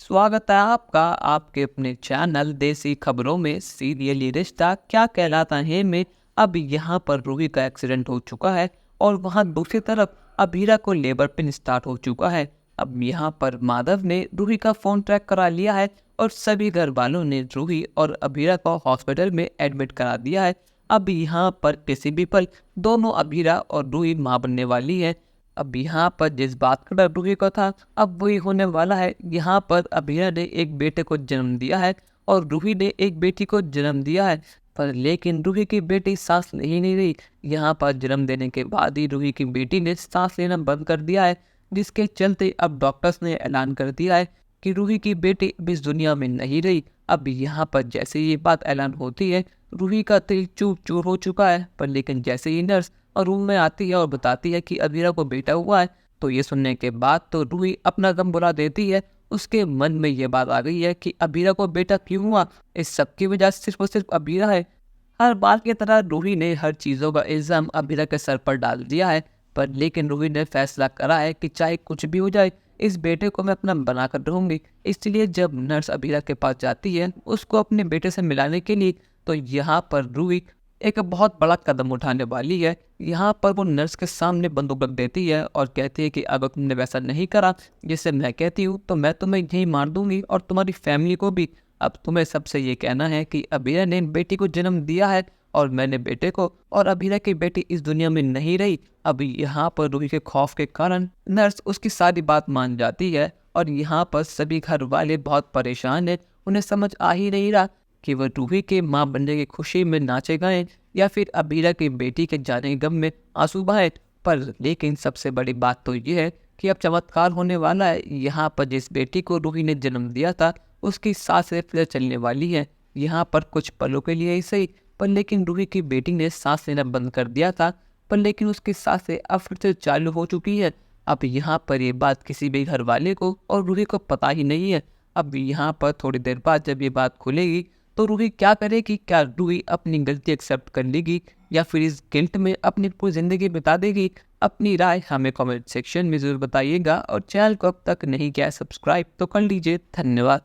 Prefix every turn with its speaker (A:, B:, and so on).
A: स्वागत है आपका आपके अपने चैनल देसी खबरों में। सीरियल ये रिश्ता क्या कहलाता है में अब यहाँ पर रूही का एक्सीडेंट हो चुका है और वहाँ दूसरी तरफ अभीरा को लेबर पेन स्टार्ट हो चुका है। अब यहाँ पर माधव ने रूही का फोन ट्रैक करा लिया है और सभी घर वालों ने रूही और अभीरा को हॉस्पिटल में एडमिट करा दिया है। अब यहाँ पर किसी भी पल दोनों अभीरा और रूही मां बनने वाली है। अब यहाँ पर जिस बात का डर रूही को था अब वही होने वाला है। यहाँ पर अभीरा ने एक बेटे को जन्म दिया है और रूही ने एक बेटी को जन्म दिया है, पर लेकिन रूही की बेटी सांस ले ही नहीं रही। यहाँ पर जन्म देने के बाद ही रूही की बेटी ने सांस लेना बंद कर दिया है, जिसके चलते अब डॉक्टर्स ने ऐलान कर दिया है कि रूही की बेटी अब इस दुनिया में नहीं रही। अब यहाँ पर जैसे ये बात ऐलान होती है रूही का दिल चूर चूर हो चुका है, पर लेकिन जैसे ही नर्स और रूम में आती है और बताती है कि अभीरा को बेटा हुआ है तो ये सुनने के बाद तो रूही अपना गम बुला देती है। उसके मन में ये बात आ गई है कि अभीरा को बेटा क्यों हुआ, इस सब की वजह सिर्फ और सिर्फ अभीरा है। हर बार की तरह रूही ने हर चीज़ों का इल्ज़ाम अभीरा के सर पर डाल दिया है, पर लेकिन रूही ने फैसला करा है कि चाहे कुछ भी हो जाए इस बेटे को मैं अपना बना कर रहूँगी। इसलिए जब नर्स अभीरा के पास जाती है उसको अपने बेटे से मिलाने के लिए, तो यहाँ पर रूही एक बहुत बड़ा कदम उठाने वाली है। यहाँ पर वो नर्स के सामने बंदूक रख देती है और कहती है कि अगर तुमने वैसा नहीं करा जैसे मैं कहती हूँ तो मैं तुम्हें यहीं मार दूंगी और तुम्हारी फैमिली को भी। अब तुम्हें सबसे ये कहना है कि अभीरा ने बेटी को जन्म दिया है और मैंने बेटे को, और अभीरा की बेटी इस दुनिया में नहीं रही। अभी यहाँ पर रूही के खौफ के कारण नर्स उसकी सारी बात मान जाती है और यहाँ पर सभी घर वाले बहुत परेशान हैं। उन्हें समझ आ ही नहीं रहा कि वह रूही के माँ बनने की खुशी में नाचे गाएं या फिर अभीरा की बेटी के जाने के गम में आंसू बहाएं। पर लेकिन सबसे बड़ी बात तो ये है कि अब चमत्कार होने वाला है। यहाँ पर जिस बेटी को रूही ने जन्म दिया था उसकी सांसें फिर चलने वाली है। यहाँ पर कुछ पलों के लिए ही सही, पर लेकिन रूही की बेटी ने सांस लेना बंद कर दिया था, पर लेकिन उसकी सांसें अब फिर से चालू हो चुकी है। अब यहाँ पर ये बात किसी भी घर वाले को और रूही को पता ही नहीं है। अब यहाँ पर थोड़ी देर बाद जब ये बात खुलेगी तो रूही क्या करेगी? क्या रूही अपनी गलती एक्सेप्ट कर लेगी या फिर इस गिल्ट में अपनी पूरी जिंदगी बिता देगी? अपनी राय हमें कमेंट सेक्शन में जरूर बताइएगा और चैनल को अब तक नहीं किया सब्सक्राइब तो कर लीजिए। धन्यवाद।